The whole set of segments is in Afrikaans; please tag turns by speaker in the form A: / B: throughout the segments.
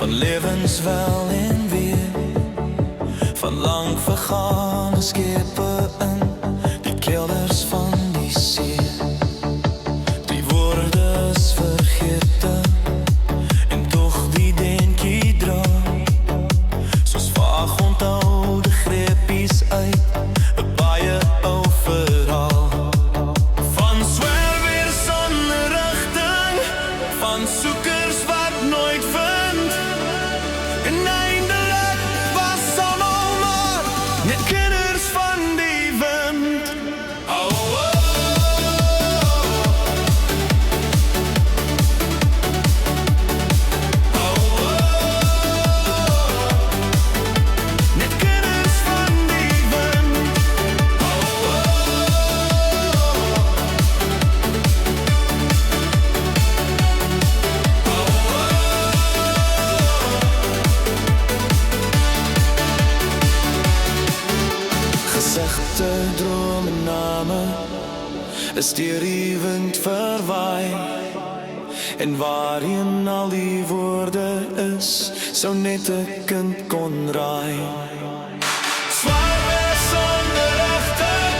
A: van lewenswel en weer, van lang vergane skepe in die kelders van die see. Die woorde is vergete en tog die denkie dra, soos vaag onthoude grepies uit 'n baie ou verhaal. Van swerwers sonder rigting, van soekers wat nooit vind, en eindelik was almal maar net kinders van die wind. Oh, oh, oh, oh, net kinders van die wind. Oh, oh, gesigte, drome, name is deur die wind verwaai, en waarheen al die woorde is, sou net 'n kind kon raai. Swerwers sonder rigting,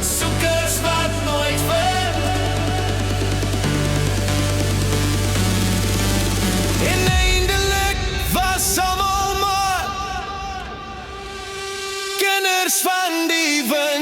A: soekers wat nooit vind, en eindelik was almal maar kinders van die wind.